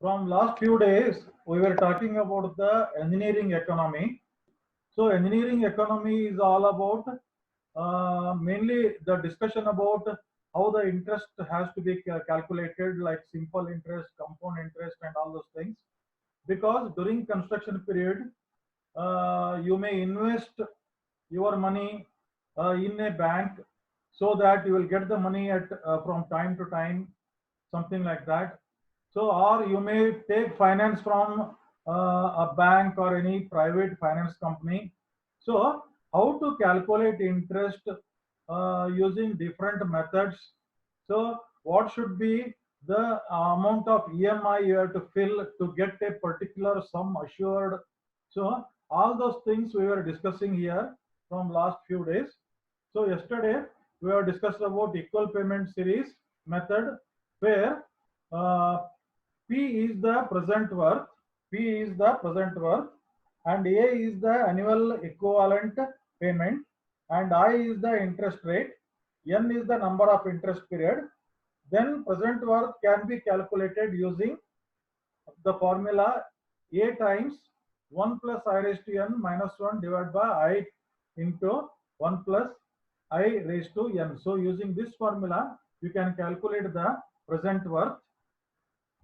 From last few days, we were talking about the engineering economy. So engineering economy is all about mainly the discussion about how the interest has to be calculated, like simple interest, compound interest, and all those things. Because during construction period, you may invest your money in a bank so that you will get the money at from time to time, something like that. So, or you may take finance from a bank or any private finance company. So, how to calculate interest using different methods? So, what should be the amount of EMI you have to fill to get a particular sum assured? So, all those things we were discussing here from last few days. So, yesterday we have discussed about equal payment series method where uh, P is the present worth, P is the present worth, and A is the annual equivalent payment, and I is the interest rate, N is the number of interest period. Then present worth can be calculated using the formula A times 1 plus I raised to n minus 1 divided by I into 1 plus I raised to n. So using this formula, you can calculate the present worth.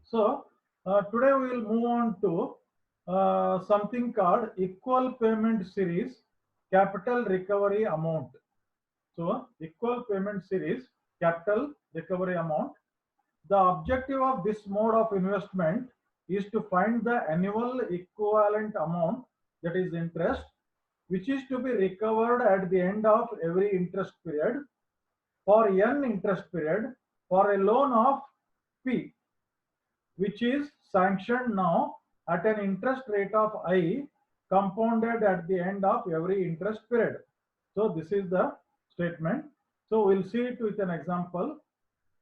So today we will move on to something called equal payment series capital recovery amount. So equal payment series capital recovery amount. The objective of this mode of investment is to find the annual equivalent amount, that is interest, which is to be recovered at the end of every interest period for n interest period for a loan of P, which is sanctioned now at an interest rate of I compounded at the end of every interest period. So this is the statement. So we'll see it with an example.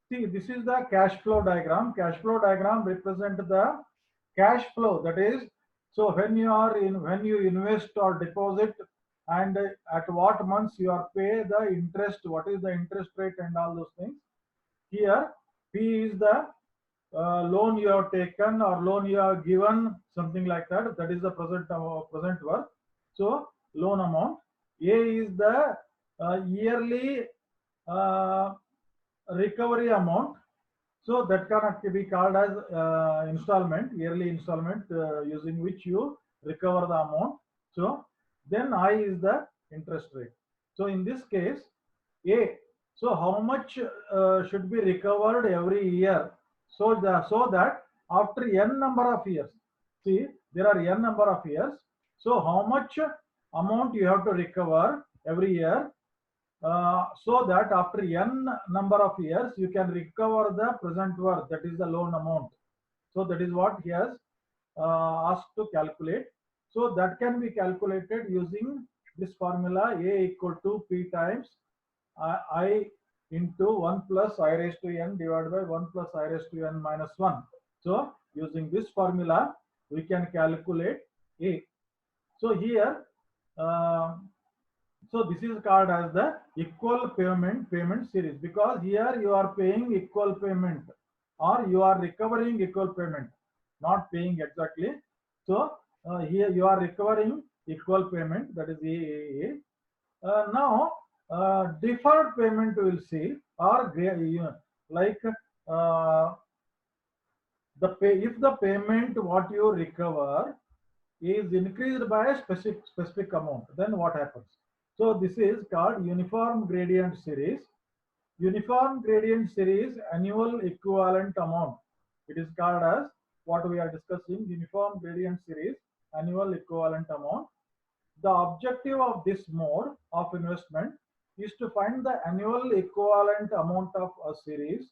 See, this is the cash flow diagram. Cash flow diagram represent the cash flow. That is, so when you invest or deposit, and at what months you are pay the interest, what is the interest rate, and all those things. Here, P is the loan you have taken or loan you have given, something like that. That is the present worth. So loan amount. A is the yearly uh, recovery amount. So that can be called as installment, yearly installment, using which you recover the amount. So then I is the interest rate. So in this case, A. So how much should be recovered every year? So that after n number of years, see there are n number of years. So how much amount you have to recover every year, so that after n number of years you can recover the present worth, that is the loan amount. So that is what he has asked to calculate. So that can be calculated using this formula A equal to P times I into 1 plus I raised to n divided by 1 plus I raised to n minus 1. So using this formula we can calculate A. So here so this is called as the equal payment series, because here you are paying equal payment or you are recovering equal payment, not paying exactly. So here you are recovering equal payment, that is A. Now deferred payment we will see, or like uh, if the payment what you recover is increased by a specific amount, then what happens? So this is called uniform gradient series. Uniform gradient series annual equivalent amount. It is called as what we are discussing, uniform gradient series annual equivalent amount. The objective of this mode of investment is to find the annual equivalent amount of a series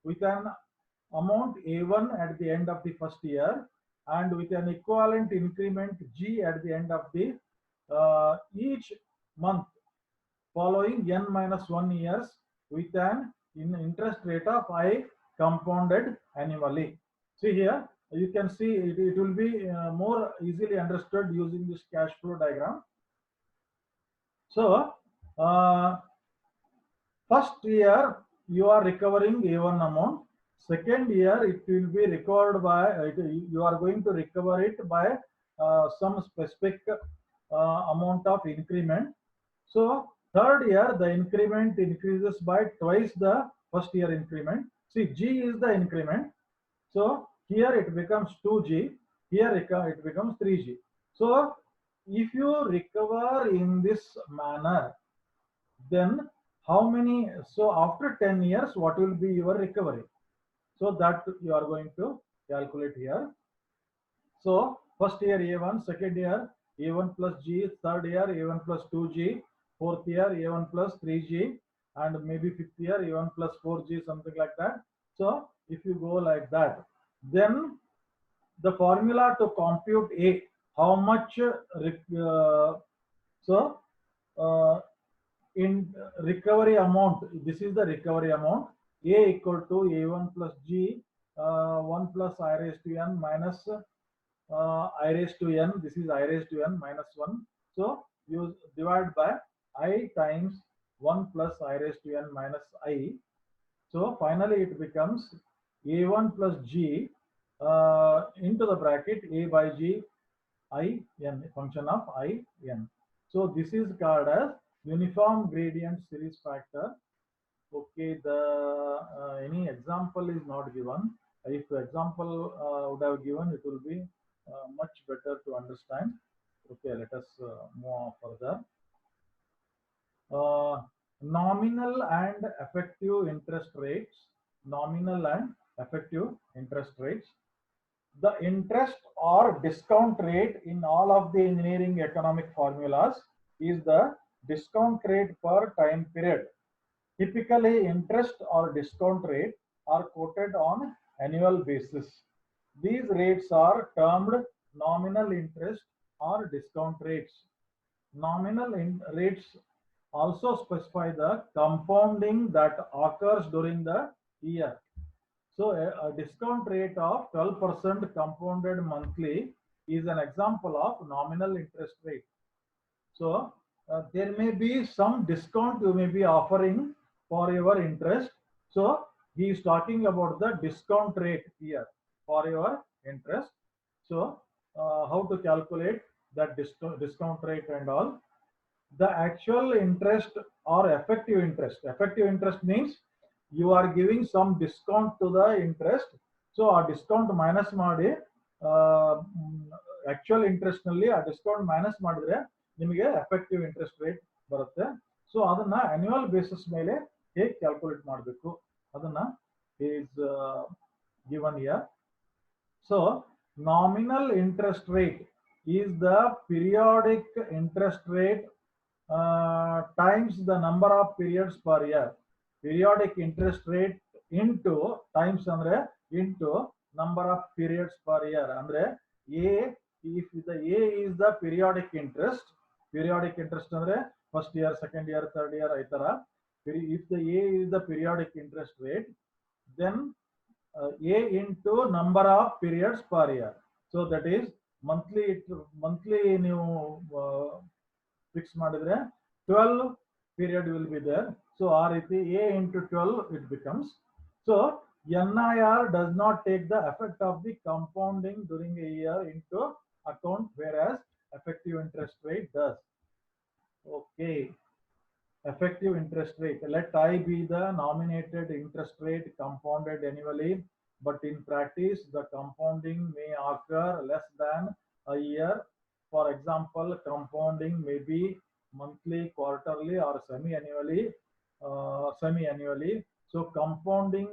with an amount A1 at the end of the first year and with an equivalent increment G at the end of the each month following n minus 1 years with an interest rate of I compounded annually. See here, you can see it will be more easily understood using this cash flow diagram. So, first year you are recovering A1 amount. second year it will be recovered by you are going to recover it by some specific amount of increment. So third year the increment increases by twice the first year increment. See, G is the increment. So here it becomes 2G, here it becomes 3G. So if you recover in this manner, then how many, so after 10 years, what will be your recovery? So that you are going to calculate here. So first year A1, second year A1 plus G, third year A1 plus 2G, fourth year A1 plus 3G, and maybe fifth year A1 plus 4G, something like that. So if you go like that, then the formula to compute A, how much, so uh, in recovery amount, this is the recovery amount, A equal to A1 plus G, 1 plus I raised to n minus I raised to n, this is I raised to n minus 1. So you divide by I times 1 plus I raised to n minus I. So finally it becomes A1 plus G into the bracket A by G I n, function of I n. So this is called as uniform gradient series factor. Okay, the any example is not given. If example would have given, it will be much better to understand. Okay, let us move on further. Nominal and effective interest rates. Nominal and effective interest rates. The interest or discount rate in all of the engineering economic formulas is the discount rate per time period. Typically, interest or discount rate are quoted on annual basis. These rates are termed nominal interest or discount rates. Nominal rates also specify the compounding that occurs during the year. So a discount rate of 12% compounded monthly is an example of nominal interest rate. So there may be some discount you may be offering for your interest. So he is talking about the discount rate here for your interest. So how to calculate that discount rate and all. The actual interest or effective interest. Effective interest means you are giving some discount to the interest. So a discount minus ಮಾಡಿ actual interest ನಲ್ಲಿ ಆ discount minus ಮಾಡಿದ್ರೆ ನಿಮಗೆ effective interest rate ಬರುತ್ತೆ. So ಅದನ್ನ annual basis ಮೇಲೆ ಹೇಗೆ calculate ಮಾಡಬೇಕು ಅದನ್ನ is given here. So nominal interest rate is the periodic interest rate times the number of periods per year. Periodic interest rate into times andre into number of periods per year. Andre A, if the A is the periodic interest andre first year, second year, third year aitara. If the A is the periodic interest rate, then A into number of periods per year. So that is monthly ನೀವು fix ಮಾಡಿದ್ರೆ 12 period will be there. So ಆ ರೀತಿ A into 12 it becomes. So NIR does not take the effect of the compounding during a year into account, whereas effective interest rate does. Okay, effective interest rate. Let I be the nominated interest rate compounded annually, but in practice the compounding may occur less than a year. For example, compounding may be monthly, quarterly, or semi-annually. So compounding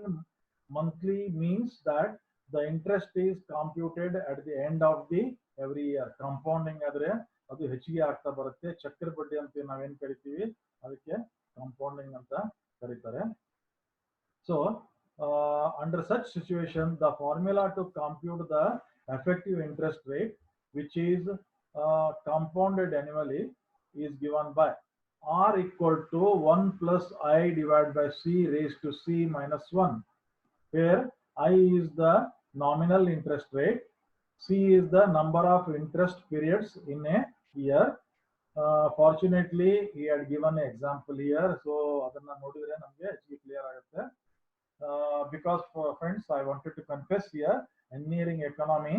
monthly means that the interest is computed at the end of the every year. Compounding ಆದರೆ ಅದು ಹೆಚ್ಚಿಗೆ ಆಗ್ತಾ ಬರುತ್ತೆ. ಚಕ್ರ ಬಡ್ಡಿ ಅಂತ ನಾವೇನ್ ಕರಿತೀವಿ ಅದಕ್ಕೆ ಕಾಂಪೌಂಡಿಂಗ್ ಅಂತ ಕರೀತಾರೆ. So under such situation, the formula to compute the effective interest rate, which is compounded annually, is given by R equal to 1 plus I divided by C raised to C minus 1, where I is the nominal interest rate, C is the number of interest periods in a year. Fortunately, he had given an example here, so ಅದನ್ನ ನೋಡಿದ್ರೆ ನಮಗೆ ಹೆಚ್ಚಿಗೆ clear ಆಗುತ್ತೆ. because for friends, I wanted to confess here, engineering economy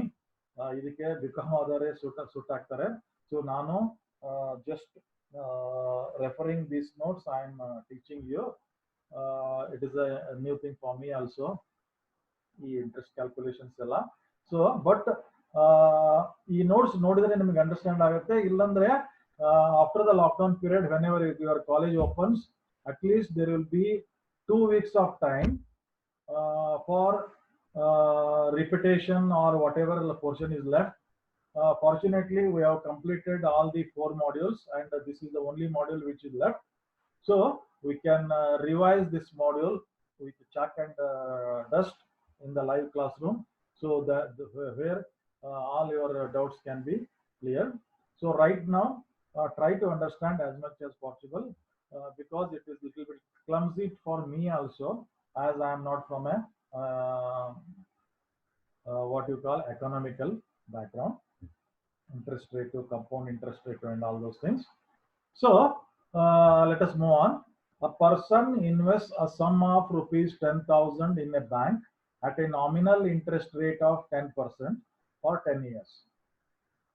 ಇದಕ್ಕೆ BCom ಆದರೆ ಸುಟ್ ಆಗ್ತಾರೆ. So ನಾನು just referring these notes, I am teaching you. It is a new thing for me also, ಈ ಇಂಟ್ರೆಸ್ಟ್ ಕ್ಯಾಲ್ಕುಲೇಷನ್ಸ್ ಎಲ್ಲ. So but ಈ notes ನೋಡಿದ್ರೆ ನಿಮಗೆ understand ಆಗುತ್ತೆ. ಇಲ್ಲಾಂದ್ರೆ after the lockdown period, whenever your college opens, at least there will be 2 weeks of time for repetition or whatever the portion is left. Fortunately, we have completed all the 4 modules, and this is the only module which is left. So we can revise this module with chalk and dust in the live classroom, so that where all your doubts can be cleared. So right now, try to understand as much as possible, because it is little bit clumsy for me also, as I am not from a what you call economical background, interest rate to compound interest rate and all those things. So let us move on. A person invests a sum of rupees 10,000 in a bank at a nominal interest rate of 10% for 10 years.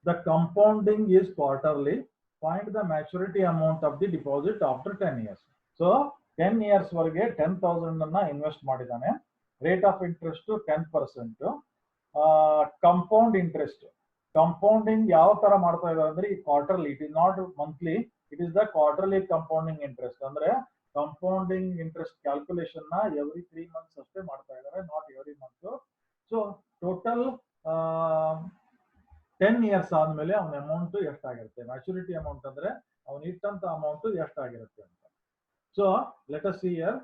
The compounding is quarterly. Find the maturity amount of the deposit after 10 years. So 10 years ವರೆಗೆ 10,000 ಅನ್ನ invest ಮಾಡಿದಾನೆ. Rate of interest 10%. Compound interest, compounding ಯಾವ ತರ ಮಾಡ್ತಾ ಇದ್ದಾರೆ ಅಂದ್ರೆ ಈ quarterly, it is not monthly, it is the quarterly compounding interest. ಅಂದ್ರೆ ಕಂಪೌಂಡಿಂಗ್ ಇಂಟ್ರೆಸ್ಟ್ ಕ್ಯಾಲ್ಕುಲೇಷನ್ ನ ಎವ್ರಿ 3 months ಅಷ್ಟೇ ಮಾಡ್ತಾ ಇದ್ದಾರೆ, not every month. So total 10 years ಆದ್ಮೇಲೆ ಅವನ ಅಮೌಂಟ್ ಎಷ್ಟಾಗಿರುತ್ತೆ, ಮ್ಯಾಚುರಿಟಿ ಅಮೌಂಟ್ ಅಂದ್ರೆ ಅವನು ಇಟ್ಟಂತ ಅಮೌಂಟ್ ಎಷ್ಟಾಗಿರುತ್ತೆ ಅಂತ. So let us see here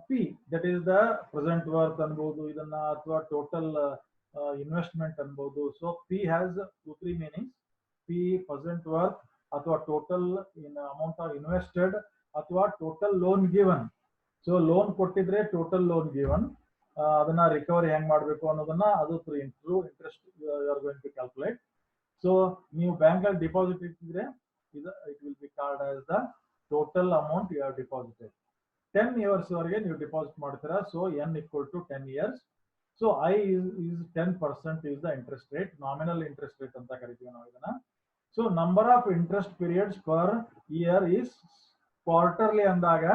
P, that is the present worth ಅನ್ಬೋದು ಇದನ್ನ, ಅಥವಾ ಟೋಟಲ್ ಇನ್ವೆಸ್ಟ್ಮೆಂಟ್ ಅನ್ಬೋದು. So P has 2-3 meanings. P present worth, ಅಥವಾ total in amount of invested, ಅಥವಾ total loan given. So loan ಕೊಟ್ಟಿದ್ರೆ total loan given, ಅದನ್ನ recovery ಹೆಂಗ್ ಮಾಡಬೇಕು ಅನ್ನೋದನ್ನ ಅದು through interest you are going to calculate. So ನೀವು ಬ್ಯಾಂಕ್ ಅಲ್ಲಿ ಡಿಪಾಸಿಟ್ ಇಟ್ಟಿದ್ರೆ it will be called as the total amount you have deposited. 10 years ವರೆಗೆ ನೀವು ಡಿಪಾಸಿಟ್ ಮಾಡ್ತೀರಾ. So n equal to 10 years. So I is 10% is the interest rate, nominal interest rate ಅಂತ ಕರಿತೀವಿ ನಾವು ಇದನ್ನ. So number of interest periods per year is quarterly ಅಂದಾಗ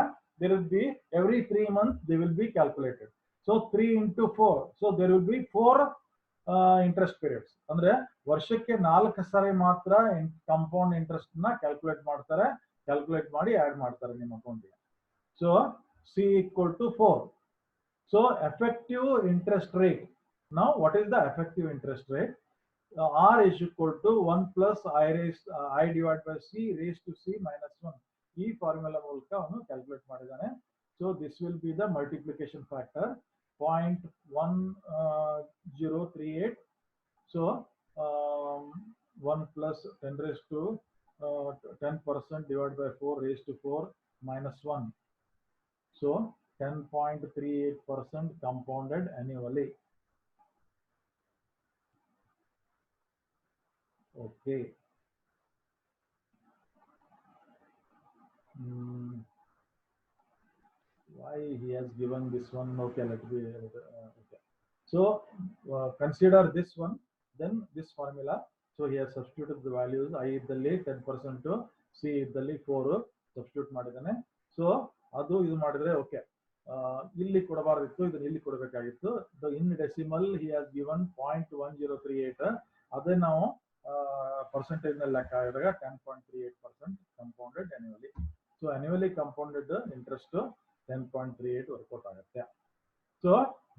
there will be every 3 months they will be calculated. So 3 into 4, so there will be 4 interest periods. ಅಂದ್ರೆ ವರ್ಷಕ್ಕೆ 4 ಸಾರಿ ಮಾತ್ರ compound interest ನ calculate ಮಾಡ್ತಾರೆ, ಕ್ಯಾಲ್ಕುಲೇಟ್ ಮಾಡಿ ಆಡ್ ಮಾಡ್ತಾರೆ ನಿಮ್ಮ ಅಕೌಂಟ್ಗೆ. So C equal to 4. So effective interest rate. Now what is the effective interest rate? R is equal to 1 plus I divided by C raised to C minus 1. ಈ formula ಮೂಲಕ ಅವನು calculate ಮಾಡಿದ್ದಾನೆ. So this will B the multiplication factor 0.1038. So 1 plus 10 raised to 10% divided by 4 raised to 4 minus 1. So 10.38% compounded annually. Okay. Why he has given this one? Okay, let me. Okay. So consider this one, then this formula. So he has substituted the values. I iddalli 10% to C iddalli 4 substitute ಮಾಡಿದಾನೆ. So ಅದು ಇದು ಮಾಡಿದ್ರೆ okay, ಇಲ್ಲಿ ಕೊಡಬಾರ್ದಿತ್ತು, ಇದನ್ನ ಇಲ್ಲಿ ಕೊಡಬೇಕಾಗಿತ್ತು. In decimal he has given 0.1038. ಅದೇ ನಾವು ಪರ್ಸೆಂಟೇಜ್ ನಲ್ಲಿ ಲೆಕ್ಕ ಆಗಿದಾಗ 10.38% compounded annually. So annually compounded interest 10.38 work out ಆಗುತ್ತೆ. ಸೊ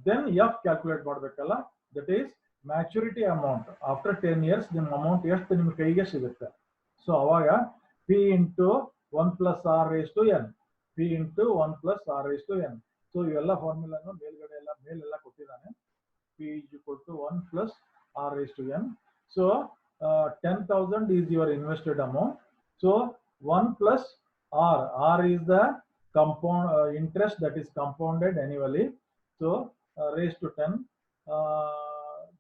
ದೆನ್ ಎಫ್ ಕ್ಯಾಲ್ಕುಲೇಟ್ ಮಾಡ್ಬೇಕಲ್ಲ, that is maturity amount. After 10 years ನಿಮ್ಮ ಅಮೌಂಟ್ ಎಷ್ಟು ನಿಮ್ಮ ಕೈಗೆ ಸಿಗುತ್ತೆ. ಸೊ ಅವಾಗ P into 1 plus R raised to n, P into 1 plus R raised to n. So ಇವೆಲ್ಲ ಫಾರ್ಮುಲಾನು ಮೇಲೆಲ್ಲ ಕೊಟ್ಟಿದ್ದಾನೆ. P is equal to 1 plus R raised to n. So 10,000 is your invested amount. So 1 plus R is the compound interest that is compounded annually. So raised to 10,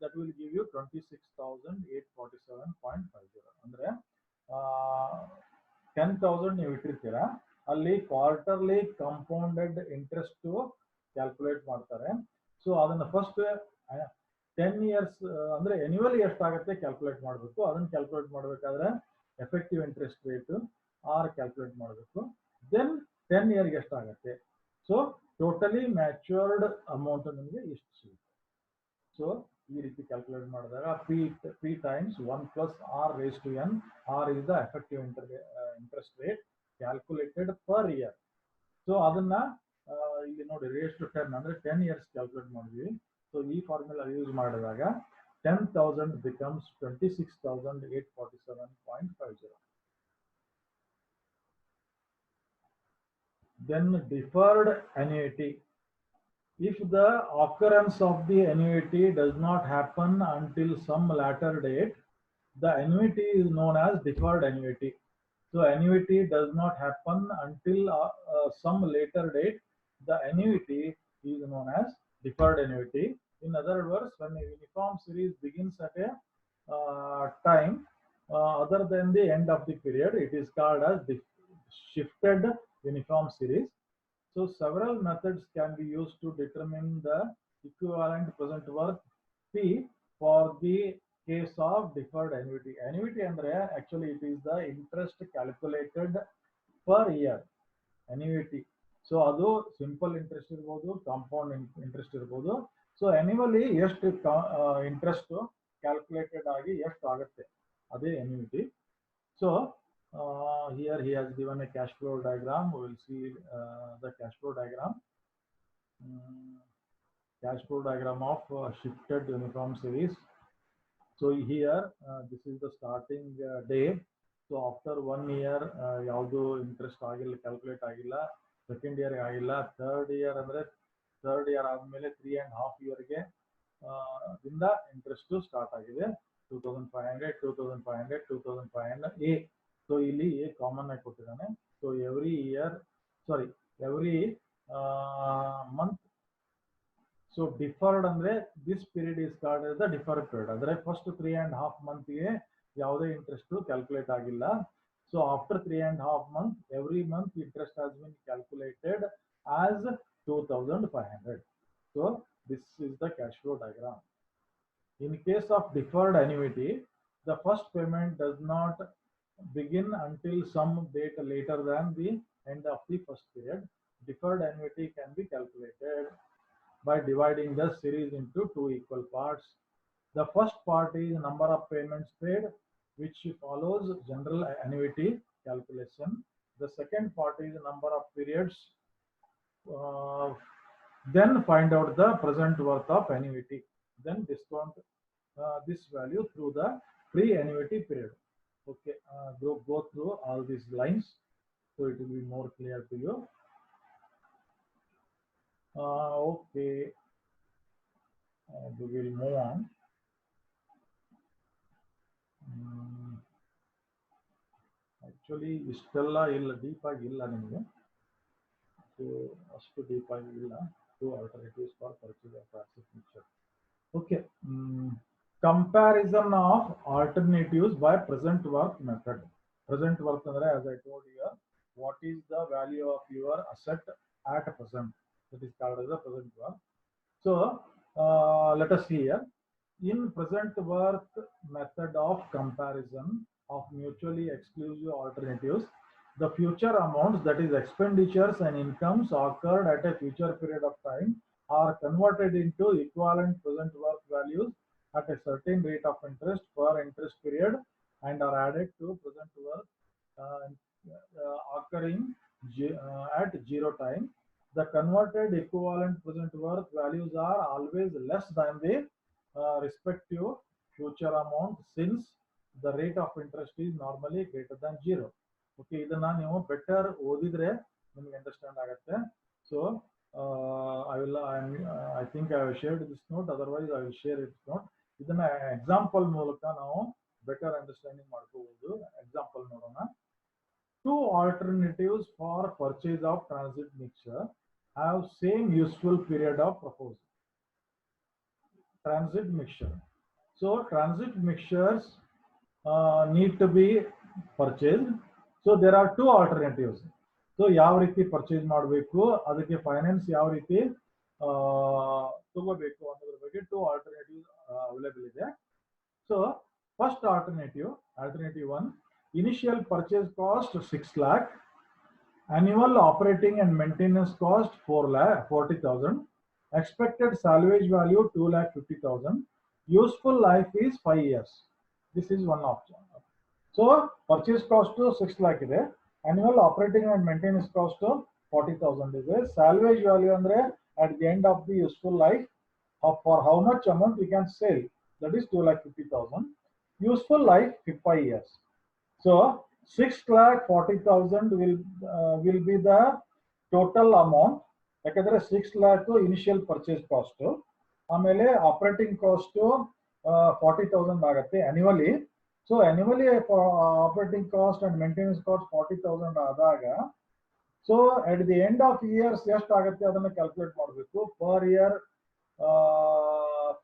that will give you 26,847.50. ಅಂದ್ರೆ 10,000 ನೀವು ಇಟ್ಟಿರ್ತೀರಾ, ಅಲ್ಲಿ quarterly compounded interest calculate ಮಾಡ್ತಾರೆ. So ಅದನ್ನ first 10 years ಅಂದ್ರೆ ಎನ್ಯುವಲಿ ಎಷ್ಟಾಗುತ್ತೆ calculate ಮಾಡಬೇಕು. ಅದನ್ನ calculate ಮಾಡಬೇಕಾದ್ರೆ effective interest rate R calculate ಮಾಡಬೇಕು. ದೆನ್ 10 year ಎಷ್ಟಾಗುತ್ತೆ. ಸೊ ಟೋಟಲಿ ಮ್ಯಾಚುರ್ಡ್ ಅಮೌಂಟ್ ನಿಮಗೆ ಇಷ್ಟು ಸಿಗುತ್ತೆ. ಸೊ ಈ ರೀತಿ ಕ್ಯಾಲ್ಕುಲೇಟ್ ಮಾಡಿದಾಗ P times 1 plus R raised to n. R is the effective interest rate calculated per year. So ಅದನ್ನ ಇಲ್ಲಿ ನೋಡಿ raised to 10 ಅಂದ್ರೆ 10 years ಕ್ಯಾಲ್ಕುಲೇಟ್ ಮಾಡಿದ್ವಿ. ಸೊ ಈ ಫಾರ್ಮುಲಾ ಯೂಸ್ ಮಾಡಿದಾಗ 10,000 becomes 26,847.50. Then deferred annuity. If the occurrence of the annuity does not happen until some later date, the annuity is known as deferred annuity. So annuity does not happen until some later date. The annuity is known as deferred annuity. In other words, when a uniform series begins at a time other than the end of the period, it is called as shifted uniform series. So several methods can be used to determine the equivalent present worth P for the case of deferred annuity. Annuity andre actually it is the interest calculated per year. Annuity. So adu simple interest irbodu, compound interest irbodu. So annually ಎಷ್ಟು interest calculated ಆಗಿ ಎಷ್ಟು ಆಗುತ್ತೆ ಅದೇ annuity. So here he has given a cash flow diagram. We will see the cash flow diagram. Cash flow diagram of shifted uniform series. So here this is the starting day. So after 1 year ಯಾವುದು interest ಆಗಿಲ್ಲ, calculate ಆಗಿಲ್ಲ. Second year ಆಗಿಲ್ಲ. Third year ಅಂದ್ರೆ third year ಆದ್ಮೇಲೆ 3.5 year ಗೆ ದಿಂದ interest start ಆಗಿದೆ. 2,500, 2,500, 2,500 A. So ಇಲ್ಲಿ A ಕಾಮನ್ ಆಗಿ ಕೊಟ್ಟಿದ್ದಾನೆ. So every month. So deferred ಅಂದ್ರೆ this period is called as the deferred period. ಅಂದ್ರೆ first 3.5 month ಗೆ ಯಾವುದೇ interest calculate ಆಗಿಲ್ಲ. So after 3.5 months, every month interest has been calculated as 2,500. So this is the cash flow diagram. In case of deferred annuity, the first payment does not begin until some date later than the end of the first period. Deferred annuity can be calculated by dividing the series into two equal parts. The first part is number of payments paid, which follows general annuity calculation. The second part is number of periods. Then find out the present worth of annuity. Then discount this value through the pre-annuity period. Okay, go through all these lines so it will be more clear to you. Okay, we will move on. Actually ಇಷ್ಟೆಲ್ಲ ಇಲ್ಲ, deep ಆಗಿ ಇಲ್ಲ ನಿಮಗೆ. So ಅಷ್ಟು deep ಆಗಿ ಇಲ್ಲ. To alternatives for purchase of asset mixture. Okay, comparison of alternatives by present worth method. Present worth andre, as I told you, what is the value of your asset at present? That is called as the present worth. So let us see here. In present worth method of comparison of mutually exclusive alternatives, the future amounts, that is expenditures and incomes occurred at a future period of time, are converted into equivalent present worth values at a certain rate of interest per interest period and are added to present worth occurring at 0 time. The converted equivalent present worth values are always less than the respective future amount, since the rate of interest is normally greater than 0. Okay, ಇದನ್ನ ನೀವು better ಓದಿದ್ರೆ ನಿಮಗೆ understand ಆಗುತ್ತೆ. So I think I have shared this note, otherwise I will share it note. ಇದನ್ನ example ಮೂಲಕ ನಾವು better understanding ಮಾಡ್ಕೋಬಹುದು. Example ನೋಡೋಣ. Two alternatives for purchase of transit mixture have same useful period of proposal. Transit mixture. So transit mixtures need to be purchased. So there are two alternatives. So ಯಾವ ರೀತಿ purchase ಮಾಡಬೇಕು, ಅದಕ್ಕೆ finance ಯಾವ ರೀತಿ ತಗೋಬೇಕು ಅನ್ನೋದ್ರ ಬಗ್ಗೆ 2 alternatives ಅವೈಲೇಬಲ್ ಇದೆ. So first alternative 1, initial purchase cost 6 lakh, annual operating and maintenance cost 40,000, expected salvage value 2,50,000, useful life is 5 years. This is one option. So purchase cost 6 lakh ಇದೆ, annual operating and maintenance cost 40,000 ಇದೆ, salvage value andre at the end of the useful life for how much amount we can sell, that is 2,50,000, useful life 5 years. So 6,40,000 will be the total amount. ಯಾಕಂದ್ರೆ 6 lakh initial purchase cost, ಆಮೇಲೆ operating cost 40,000 ಆಗುತ್ತೆ annually. So annually operating cost and maintenance cost 40,000 ಆದಾಗ, so at the end of years ಎಷ್ಟು ಆಗುತ್ತೆ ಅದನ್ನ calculate ಮಾಡಬೇಕು. per year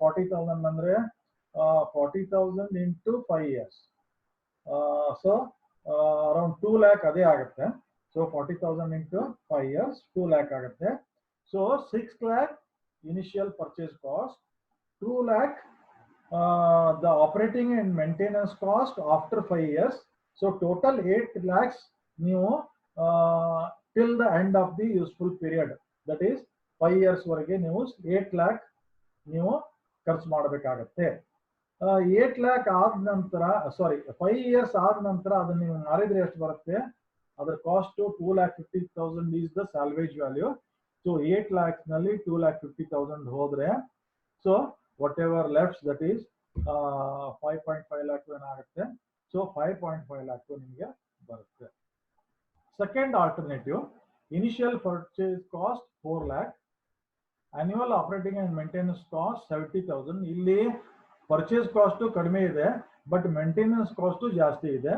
40,000 ಅಂದ್ರೆ 40,000 into 5 years, so around 2 lakh ಅದೇ ಆಗುತ್ತೆ. So 40,000 into 5 years 2 lakh ಆಗುತ್ತೆ. So 6 lakh initial purchase cost, 2 lakh the operating and maintenance cost after 5 years. So total 8 lakhs ನೀವು till the end of the useful period, that is 5 years ವರೆಗೆ ನೀವು 8 lakh ನೀವು ಖರ್ಚು ಮಾಡಬೇಕಾಗತ್ತೆ. 8 lakh ಆದ ನಂತರ, ಸಾರಿ 5 years ಆದ ನಂತರ ಅದನ್ನ ನೀವು ಮಾರಿದ್ರೆ ಎಷ್ಟು ಬರುತ್ತೆ, ಅದರ cost 2,50,000 is the salvage value. So 8 lakhs ನಲ್ಲಿ 2,50,000 ಹೋದ್ರೆ, so whatever left, that is 5.5 lakh ಏನಾಗುತ್ತೆ. So 5.5 lakh ನಿಮಗೆ ಬರುತ್ತೆ. Second alternative, initial purchase cost 4 lakh, annual operating and maintenance cost 70,000. ಇಲ್ಲಿ ಪರ್ಚೇಸ್ ಕಾಸ್ಟ್ ಕಡಿಮೆ ಇದೆ, ಬಟ್ ಮೇಂಟೆನೆನ್ಸ್ ಕಾಸ್ಟ್ ಜಾಸ್ತಿ ಇದೆ.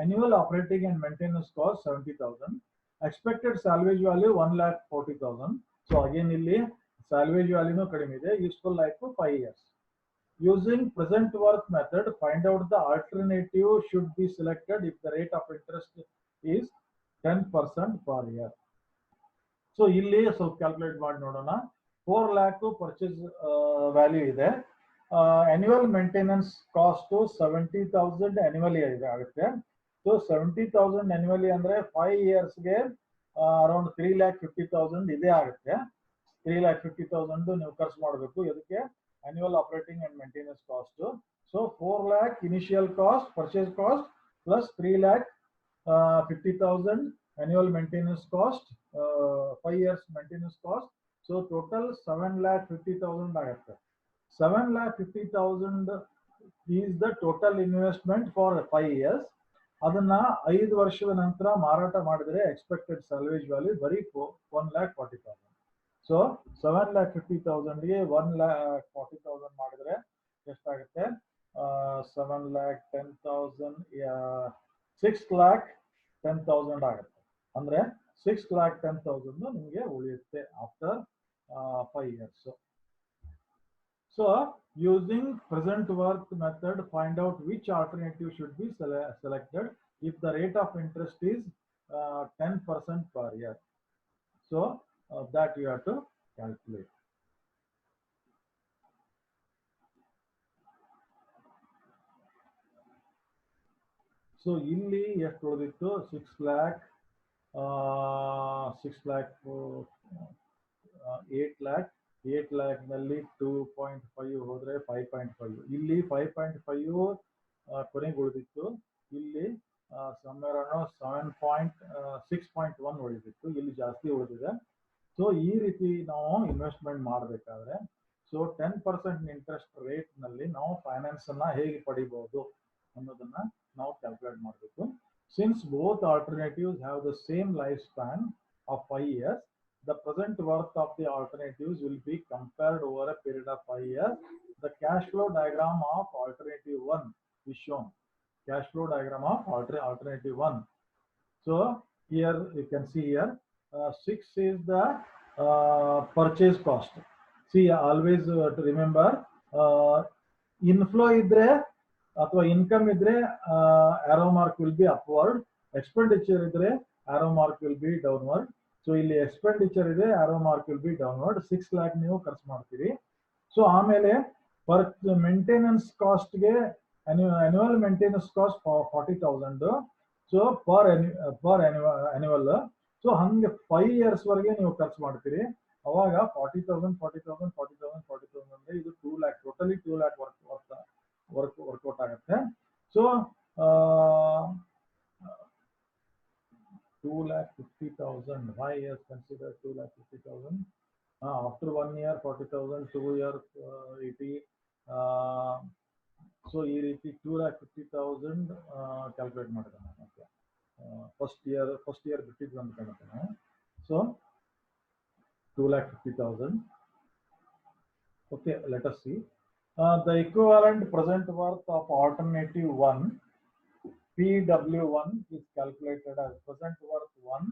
annual operating and maintenance cost 70,000, expected salvage value 1,40,000. So again ಇಲ್ಲಿ salvage value ಕಡಿಮೆ ಇದೆ, useful life 5 years. Using present worth method, find out the alternative should be selected if the rate of interest is 10% per year. So ಇಲ್ಲಿ ಸ್ವಲ್ಪ calculate ಮಾಡಿ ನೋಡೋಣ. 4 lakh purchase value ಇದೆ, annual maintenance cost 70,000 annually ಆಗುತ್ತೆ. So 70,000 annually ಅಂದ್ರೆ 5 years ಗೆ around 3,50,000 ಇದೇ ಆಗುತ್ತೆ. 3,50,000 ನೀವು ಖರ್ಚು ಮಾಡಬೇಕು. ಇದಕ್ಕೆ annual operating and maintenance cost. So 4 lakh initial cost, purchase cost plus 3,50,000 annual maintenance cost, 5 years maintenance cost. So total 7,50,000 ಆಗುತ್ತೆ. 7,50,000 is the total investment for 5 years. ಅದನ್ನ 5 ವರ್ಷದ ನಂತರ ಮಾರಾಟ ಮಾಡಿದ್ರೆ ಎಕ್ಸ್ಪೆಕ್ಟೆಡ್ salvage value ಬರೀ 1,40,000. So 7,50,000 ಗೆ 1,40,000 ಮಾಡಿದ್ರೆ ಎಷ್ಟಾಗುತ್ತೆ, 7,10,000 6,10,000 ಆಗುತ್ತೆ. ಅಂದ್ರೆ 6,10,000 ನಿಮಗೆ ಉಳಿಯುತ್ತೆ after 5 years. So using present worth method, find out which alternative should be selected if the rate of interest is 10% per year. So that you have to calculate. So ಇಲ್ಲಿ ಎಷ್ಟು ಉಳಿದಿತ್ತು, 6 lakh 8 lakh 8 lakh ನಲ್ಲಿ 2.5 ಹೋದ್ರೆ 5.5, ಇಲ್ಲಿ 5.5 ಕೊನೆಗೆ ಉಳಿದಿತ್ತು, ಇಲ್ಲಿ somewhere around 6.1 ಉಳಿದಿತ್ತು, ಇಲ್ಲಿ ಜಾಸ್ತಿ ಉಳಿದಿದೆ. ಸೊ ಈ ರೀತಿ ನಾವು ಇನ್ವೆಸ್ಟ್ಮೆಂಟ್ ಮಾಡಬೇಕಾದ್ರೆ, ಸೊ 10% ಇಂಟ್ರೆಸ್ಟ್ ರೇಟ್ ನಲ್ಲಿ ನಾವು ಫೈನಾನ್ಸ್ ಅನ್ನ ಹೇಗೆ ಪಡಿಬಹುದು ಅನ್ನೋದನ್ನ ನಾವು ಕ್ಯಾಲ್ಕುಲೇಟ್ ಮಾಡಬೇಕು. Since both alternatives have the same life span of 5 years, the present worth of the alternatives will be compared over a period of 5 years. The cash flow diagram of alternative 1 is shown. Cash flow diagram of alternative 1. So here you can see here 6 is the purchase cost. See, always to remember, inflow idre ಅಥವಾ income idre arrow mark will be upward, expenditure idre arrow mark will be downward. So so ಇಲ್ಲಿ expenditure ಇದೆ, arrow mark will be downward. 6 lakh ನೀವು ಖರ್ಚು ಮಾಡ್ತೀರಿ. So ಆಮೇಲೆ per maintenance ಕಾಸ್ಟ್ಗೆ annual maintenance cost 40,000. So per annual. So ಹಂಗೆ 5 years ವರೆಗೆ ನೀವು ಖರ್ಚು ಮಾಡ್ತೀರಿ. ಅವಾಗ 40,000 ಅಂದ್ರೆ ಇದು 2 lakh, ಟೋಟಲಿ 2 lakh ವರ್ಕೌಟ್ ಆಗುತ್ತೆ. So 2,50,000. 5 years consider 2,50,000. After 1 year 40,000, 2 years 80. So ಈ ರೀತಿ 2,50,000 ಕ್ಯಾಲ್ಕುಲೇಟ್ ಮಾಡಿದ್ದಾನೆ. ಓಕೆ, ಫಸ್ಟ್ ಇಯರ್ ಬಿಟ್ಟಿದ್ದು ಅಂತ ಕಾಣುತ್ತೆ. So 2,50,000. Okay, let us see. The equivalent present worth of alternative 1, PW1, is calculated as present worth 1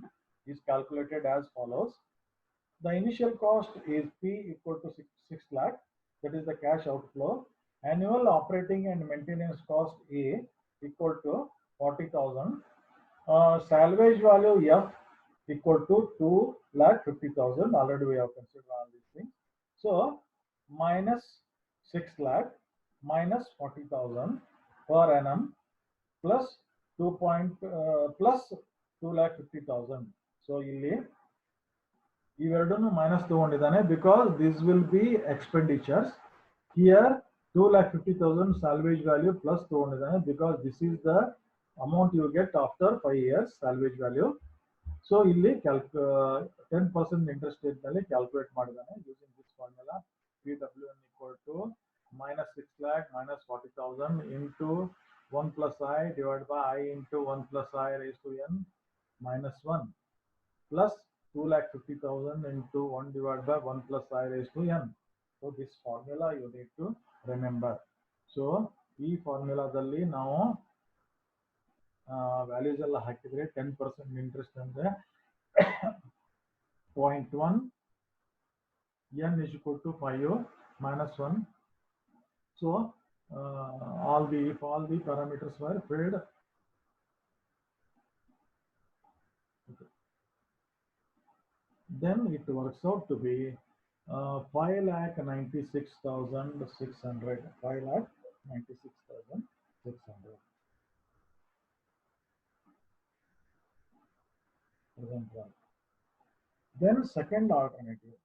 is calculated as follows. The initial cost is P equal to 6 lakh, that is the cash outflow. Annual operating and maintenance cost A equal to 40,000. Salvage value F equal to 2,50,000. Already we have considered all these things. So minus 6 lakh minus 40,000 per annum plus 2,50,000. So ಇಲ್ಲಿ ಇವೆರಡನ್ನು minus ತಗೊಂಡಿದ್ದಾನೆ, because this will be expenditures. Here 2,50,000 salvage value plus ತಗೊಂಡಿದ್ದಾನೆ, because this is the amount you get after 5 years salvage value. So ಇಲ್ಲಿ 10% interest rate ನಲ್ಲಿ calculate ಮಾಡಿದ್ದಾನೆ using this formula. PWN equal to minus 6 lakh minus 40,000 into 1 plus I divided by I into 1 plus I raised to n minus 1 plus 2,50,000 into 1 divided by 1 plus I raised to n. So this formula you need to remember. So ಈ ಫಾರ್ಮುಲಾದಲ್ಲಿ ನಾವು values ಎಲ್ಲ ಹಾಕಿದ್ರೆ 10% interest ಅಂದ್ರೆ 0.1, n is equal to 5 minus 1. So all the parameters were filled. Okay. Then it works out to be 5,96,600. 5,96,600. Then second alternative.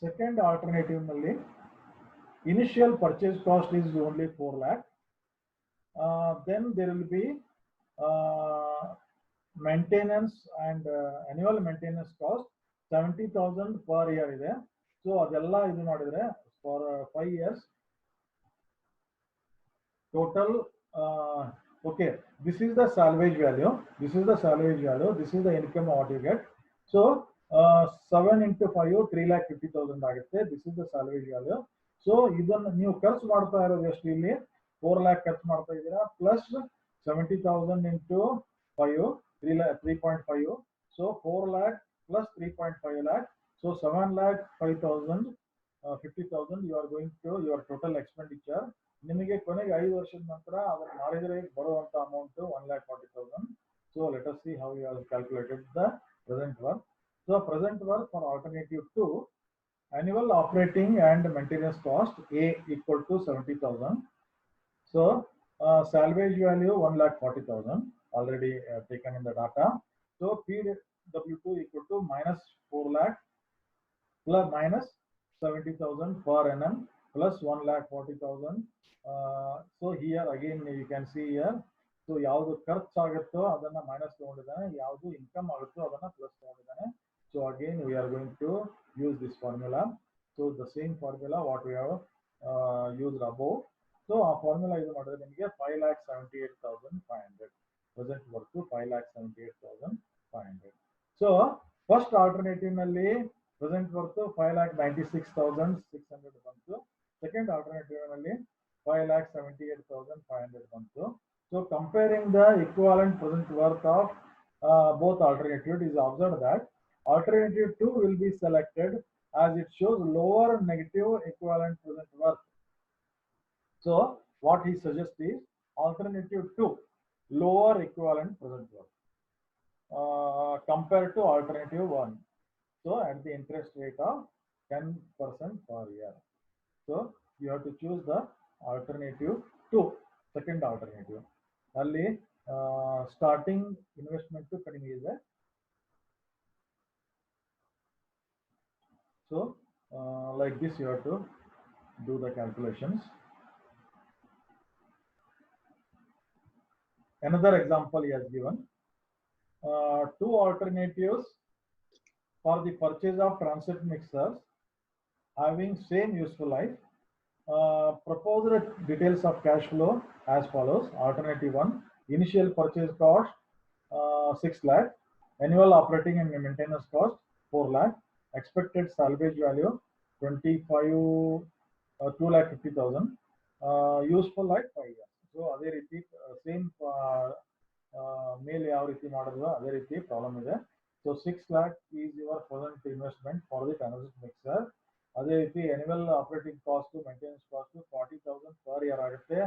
Second alternative ನಲ್ಲಿ initial purchase cost is only 4 lakh. Then there will be maintenance and annual maintenance cost 70,000 per year ಇದೆ. So ಅದೆಲ್ಲ ಇದು ಮಾಡಿದ್ರೆ for 5 years total. Okay, this is the salvage value. This is the income what you get. So 7 into 5 3,50,000 ಆಗುತ್ತೆ. This is the salvage value. So ಇದನ್ನು ನೀವು ಖರ್ಚು ಮಾಡ್ತಾ ಇರೋದು ಎಷ್ಟು, ಇಲ್ಲಿ 4 lakh ಖರ್ಚು ಮಾಡ್ತಾ ಇದ್ದೀರಾ, plus 70,000 into 5 3.5. So 4 lakh plus 3.5 lakh. So 7,05,000 50,000 you are going to your total expenditure. ನಿಮಗೆ ಕೊನೆಗೆ 5 ವರ್ಷದ ನಂತರ ಅದನ್ನು ಮಾಡಿದರೆ ಬರುವಂತ amount 1,40,000. So let us see how you have calculated the present worth. So present worth for alternative 2, annual operating and maintenance cost A equal to 70,000. So salvage value 1,40,000 already taken in the data. So PW2 equal to minus 4 lakh plus minus 70,000 per annum plus 1,40,000. So here again you can see here. So ಯಾವುದು ಖರ್ಚು ಆಗುತ್ತೋ ಅದನ್ನ minus ತಗೊಂಡಿದ್ದಾನೆ, ಯಾವುದು income ಆಗುತ್ತೋ ಅದನ್ನ plus ತಗೊಂಡಿದ್ದಾನೆ. So again we are going to use this formula. So the same formula what we have used above. So our formula is ಮಾಡಿದ್ರೆ ನಿಮಗೆ 5,78,500 present worth to 5,78,500. So first alternative ನಲ್ಲಿ present worth 5,96,600 ಬಂತು. Second alternative ನಲ್ಲಿ 5,78,500 ಬಂತು. So comparing the equivalent present worth of both alternatives, is observed that alternative 2 will be selected as it shows lower negative equivalent present worth. So what he suggests is alternative 2, lower equivalent present worth. compared to alternative 1. So at the interest rate of 10% per year. So you have to choose the alternative 2, second alternative. Only starting investment to kadime ಇದೆ. So like this you have to do the calculations. Another example he has given. Two alternatives for the purchase of transit mixers having same useful life. Proposed details of cash flow as follows. Alternative 1, initial purchase cost 6 lakh, annual operating and maintenance cost 4 lakh, expected salvage value 2 lakh 50,000, useful life 5 years. So ಅದೇ ರೀತಿ same ಮೇಲೆ ಯಾವ ರೀತಿ ಮಾಡಿದ್ರು ಅದೇ ರೀತಿ problem ಇದೆ. So 6 lakh is your present investment for the transit mixer. ಅದೇ ರೀತಿ annual operating cost maintenance cost 40,000 per year ಆಗುತ್ತೆ.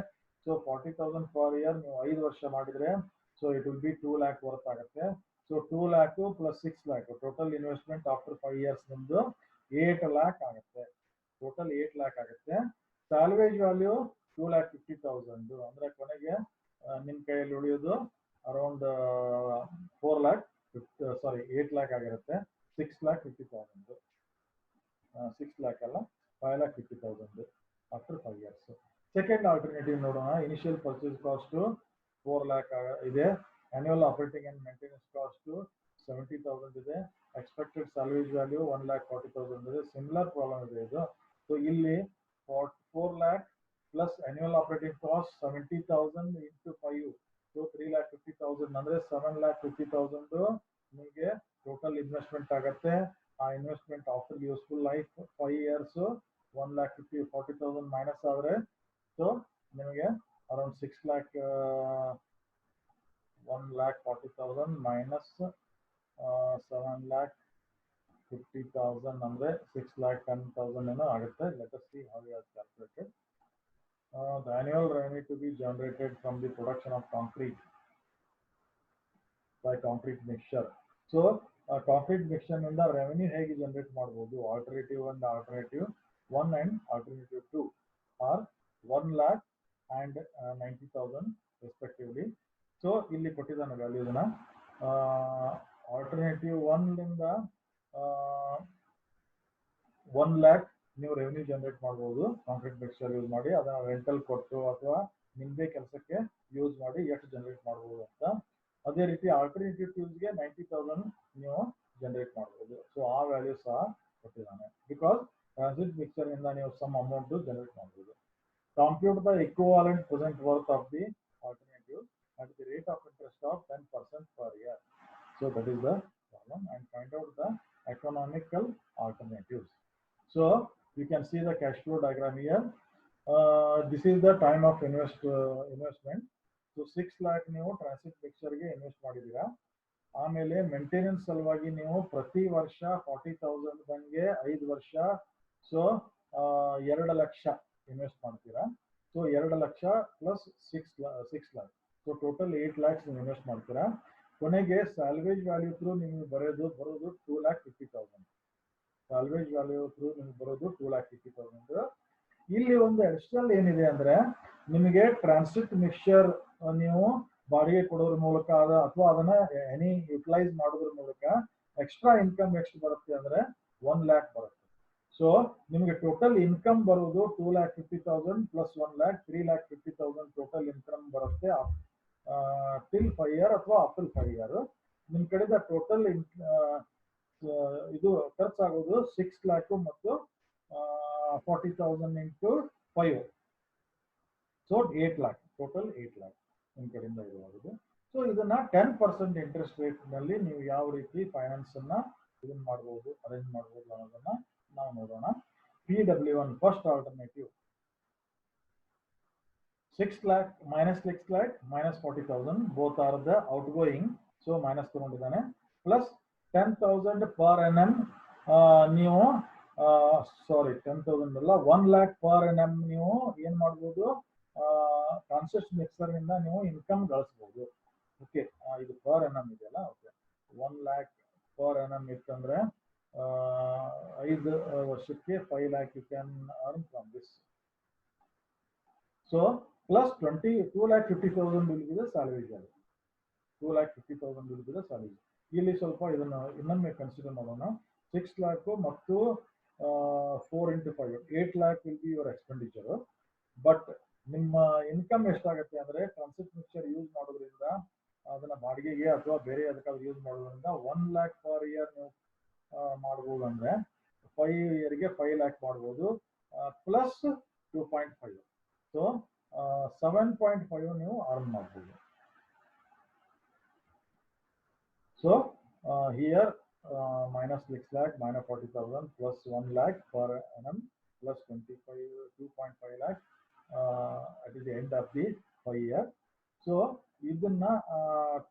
ಸೊ 40,000 per year ನೀವು 5 ವರ್ಷ ಮಾಡಿದ್ರೆ so it will be 2 lakh worth ಆಗುತ್ತೆ. So 2 lakh plus 6 lakh total investment after 5 years ನಿಮ್ದು 8 lakh ಆಗುತ್ತೆ. Total 8 lakh ಆಗುತ್ತೆ. Salvage value 2,50,000 ಅಂದ್ರೆ ಕೊನೆಗೆ ನಿಮ್ಮ ಕೈಯಲ್ಲಿ ಉಳಿಯೋದು ಅರೌಂಡ್ 4 lakh 8 lakh ಆಗಿರುತ್ತೆ. 6,50,000 6 lakh ಅಲ್ಲ 5,50,000 after 5 years. ಸೆಕೆಂಡ್ ಆಲ್ಟರ್ನೇಟಿವ್ ನೋಡೋಣ. ಇನಿಷಿಯಲ್ ಪರ್ಚೇಸ್ ಕಾಸ್ಟ್ 4 lakh ಇದೆ, annual operating and maintenance cost 70,000 ಇದೆ, expected salvage value 1,40,000 ಇದೆ. ಸಿಮಿಲರ್ ಪ್ರಾಬ್ಲಮ್ ಇದೆ ಇದು. ಸೊ ಇಲ್ಲಿ 4 lakh plus annual operating cost 70,000 into 5, so 3,50,000 ಅಂದ್ರೆ 7,50,000 ನಿಮಗೆ ಟೋಟಲ್ ಇನ್ವೆಸ್ಟ್ಮೆಂಟ್ ಆಗುತ್ತೆ. ಆ investment after useful life 5 years 1,40,000 minus ಆದ್ರೆ ಸೊ ನಿಮಗೆ ಅರೌಂಡ್ 6 lakh 1,40,000 ಮೈನಸ್ 7,50,000 ಅಂದ್ರೆ 6,10,000 ಏನೋ ಆಗುತ್ತೆ. Let us see how we have calculated. The annual revenue to be generated from the production of concrete by concrete mixture. So concrete mixture ನಿಂದ revenue ಹೇಗೆ generate ಮಾಡಬಹುದು? Alternative 1 alternative 1 and alternative 2 are 1 lakh and 90,000 respectively. So ಇಲ್ಲಿ ಕೊಟ್ಟಿದ್ದಾನೆ ವ್ಯಾಲ್ಯೂಸ್ನ. Alternative 1 ನಿಂದ 1 lakh ನೀವು revenue generate ಮಾಡಬಹುದು concrete mixture use ಮಾಡಿ. ಅದನ್ನ ರೆಂಟಲ್ ಕೊಟ್ಟು ಅಥವಾ ನಿಮ್ಮದೇ ಕೆಲಸಕ್ಕೆ ಯೂಸ್ ಮಾಡಿ ಎಷ್ಟು ಜನರೇಟ್ ಮಾಡಬಹುದು ಅಂತ. ಅದೇ ರೀತಿ ಆಲ್ಟರ್ನೇಟಿವ್ ಟೂಲ್ಸ್ಗೆ 90,000 ನೀವು ಜನರೇಟ್ ಮಾಡಬಹುದು. ಸೊ ಆ ವ್ಯಾಲ್ಯೂ ಸಹ ಕೊಟ್ಟಿದ್ದಾನೆ. ಬಿಕಾಸ್ ಟ್ರಾನ್ಸಿಟ್ ಮಿಕ್ಸ್ಚರ್ ಇಂದ ನೀವು ಸಮ್ ಅಮೌಂಟ್ ಜನರೇಟ್ ಮಾಡಬಹುದು. Compute the equivalent present worth of the alternative at the rate of interest of 10% per year. So that is the problem, and find out the economical alternatives. So you can see the cash flow diagram here. This is the time of investment. So 6 lakh ನೀವು transit ಮಿಕ್ಸ್ಚರ್ಗೆ invest ಮಾಡಿದ್ದೀರಾ. ಆಮೇಲೆ maintenance ಸಲುವಾಗಿ ನೀವು ಪ್ರತಿ ವರ್ಷ 40,000 5 ವರ್ಷ so 2 lakh invest ಮಾಡ್ತೀರಾ. So 2 lakh plus 6 lakh so total 8 lakhs ನೀವು ಇನ್ವೆಸ್ಟ್ ಮಾಡ್ತೀರಾ. ಕೊನೆಗೆ ಸ್ಯಾಲ್ವೇಜ್ ವ್ಯಾಲ್ಯೂ ಥ್ರೂ ನಿಮಗೆ ಬರೋದು 2,50,000. ಸ್ಯಾಲ್ವೇಜ್ ವ್ಯಾಲ್ಯೂ ಥ್ರೂ ನಿಮ್ಗೆ ಬರೋದು 2,50,000. ಇಲ್ಲಿ ಒಂದು ಅಡಿಷನಲ್ ಏನಿದೆ ಅಂದ್ರೆ ನಿಮಗೆ ಟ್ರಾನ್ಸಿಟ್ ಮಿಕ್ಸ್ಚರ್ ನೀವು ಬಾಡಿಗೆ ಕೊಡೋದ್ರ ಮೂಲಕ ಅಥವಾ ಅದನ್ನ ಎನಿ ಯುಟಿಲೈಸ್ ಮಾಡೋದ್ರ ಮೂಲಕ ಎಕ್ಸ್ಟ್ರಾ ಇನ್ಕಮ್ ಎಷ್ಟು ಬರುತ್ತೆ ಅಂದ್ರೆ 1 lakh ಬರುತ್ತೆ. ಸೊ ನಿಮಗೆ ಟೋಟಲ್ ಇನ್ಕಮ್ ಬರೋದು 2,50,000 ಪ್ಲಸ್ 1 lakh 3,50,000 ಟೋಟಲ್ ಇನ್ಕಮ್ ಬರುತ್ತೆ ಟಿಲ್ 5 year ಅಥವಾ ಆಫ್ಟರ್ 5 year. ನಿಮ್ ಕಡೆದ ಟೋಟಲ್ ಇದು ಖರ್ಚಾಗೋದು 6 lakh ಮತ್ತು 40,000 into 5, so 8 lakh total 8 lakh ನಿಮ್ ಕಡೆಯಿಂದ ಇರುವುದು. ಸೊ ಇದನ್ನ 10% ಇಂಟ್ರೆಸ್ಟ್ ರೇಟ್ ನಲ್ಲಿ ನೀವು ಯಾವ ರೀತಿ ಫೈನಾನ್ಸ್ ಅನ್ನ ಇದನ್ನ ಮಾಡಬಹುದು, ಅರೇಂಜ್ ಮಾಡಬಹುದು ಅನ್ನೋದನ್ನ ನಾವು ನೋಡೋಣ. PW1 first alternative 6 lakh minus 6 lakh minus 40,000 both are the outgoing, so minus ತಗೊಂಡಿದ್ದಾನೆ. ಪ್ಲಸ್ 10,000 per annum ನೀವು ಸಾರಿ 10,000 ಅಲ್ಲ 1 lakh per annum ನೀವು ಏನ್ ಮಾಡ್ಬೋದು ಟ್ರಾನ್ಸಿಟ್ ಮಿಕ್ಸರ್ ನಿಂದ ನೀವು ಇನ್ಕಮ್ ಗಳಿಸಬಹುದು. ಓಕೆ, ಇದು per annum ಇದೆಯಲ್ಲ. ಓಕೆ, 1 lakh per annum ಇತ್ತಂದ್ರೆ 5 ವರ್ಷಕ್ಕೆ 5 lakh you can earn from this. So plus 2,50,000 will be the salary value. 2,50,000 will be the salary. ಇಲ್ಲಿ ಸ್ವಲ್ಪ ಇದನ್ನ ಇನ್ನೊಮ್ಮೆ ಕನ್ಸಿಡರ್ ಮಾಡೋಣ. 6 lakh ಮತ್ತು 4 into 5 8 lakh will be your expenditure. But ನಿಮ್ಮ ಇನ್ಕಮ್ ಎಷ್ಟಾಗುತ್ತೆ ಅಂದ್ರೆ ಟ್ರಾನ್ಸಿಟ್ ಮಿಕ್ಸರ್ ಯೂಸ್ ಮಾಡೋದ್ರಿಂದ ಅದನ್ನ ಬಾಡಿಗೆಗೆ ಅಥವಾ ಬೇರೆ ಅದಕ್ಕಾದ್ರೂ ಯೂಸ್ ಮಾಡೋದ್ರಿಂದ 1 lakh per year ನೀವು ಮಾಡ್ಬೋದು ಅಂದ್ರೆ 5 yearಗೆ 5 lakh ಮಾಡ್ಬೋದು ಪ್ಲಸ್ 2.5. ಸೊ 7.5 ನೀವು ಅರ್ನ್ ಮಾಡ್ಬೋದು. So here minus 6 lakh minus 40,000 plus 1 lakh per annum plus 2.5 lakh at the end of the 5 year. So ಇದನ್ನ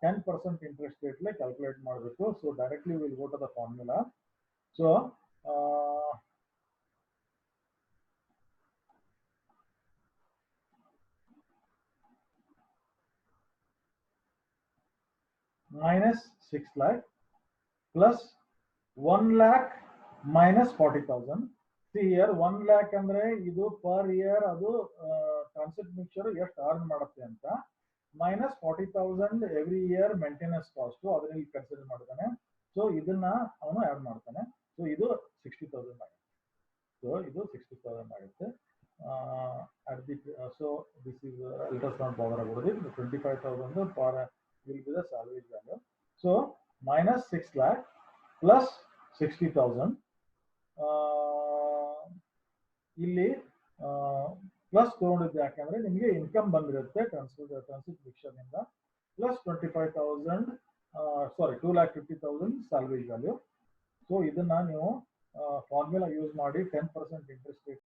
10% interest rate like calculate ಮಾಡಬೇಕು. So directly we will go to the formula. So minus 6 lakh plus 1 lakh minus 40,000. See here 1 lakh ಅಂದ್ರೆ ಇದು per year ಅದು transit mixer ಎಷ್ಟು earn ಮಾಡುತ್ತೆ ಅಂತ minus 40,000 every year maintenance cost ಅದನ್ನ consider ಮಾಡ್ತಾನೆ. So ಇದನ್ನ ಅವನು ಆಡ್ ಮಾಡ್ತಾನೆ. ಸೊ ಇದು 60,000 ಆಗುತ್ತೆ. ಸೊ ಇದು 60,000 ಆಗುತ್ತೆ. at the so this is ultrasound power agodi 25,000 per will be the salary value. So minus 6 lakh plus 60,000 ಇಲ್ಲಿ ಪ್ಲಸ್ ತಗೊಂಡಿದ್ದು ಯಾಕಂದ್ರೆ ನಿಮಗೆ ಇನ್ಕಮ್ ಬಂದಿರುತ್ತೆ ಟ್ರಾನ್ಸಿಟ್ ಮಿಕ್ಸರ್ ನಿಂದ ಪ್ಲಸ್ 25,000 ಸಾರಿ 2,50,000 ಸ್ಯಾಲರಿ ವ್ಯಾಲ್ಯೂ. ಸೊ ಇದನ್ನ ನೀವು ಫಾರ್ಮುಲಾ ಯೂಸ್ ಮಾಡಿ 10% ಇಂಟ್ರೆಸ್ಟ್ ರೇಟ್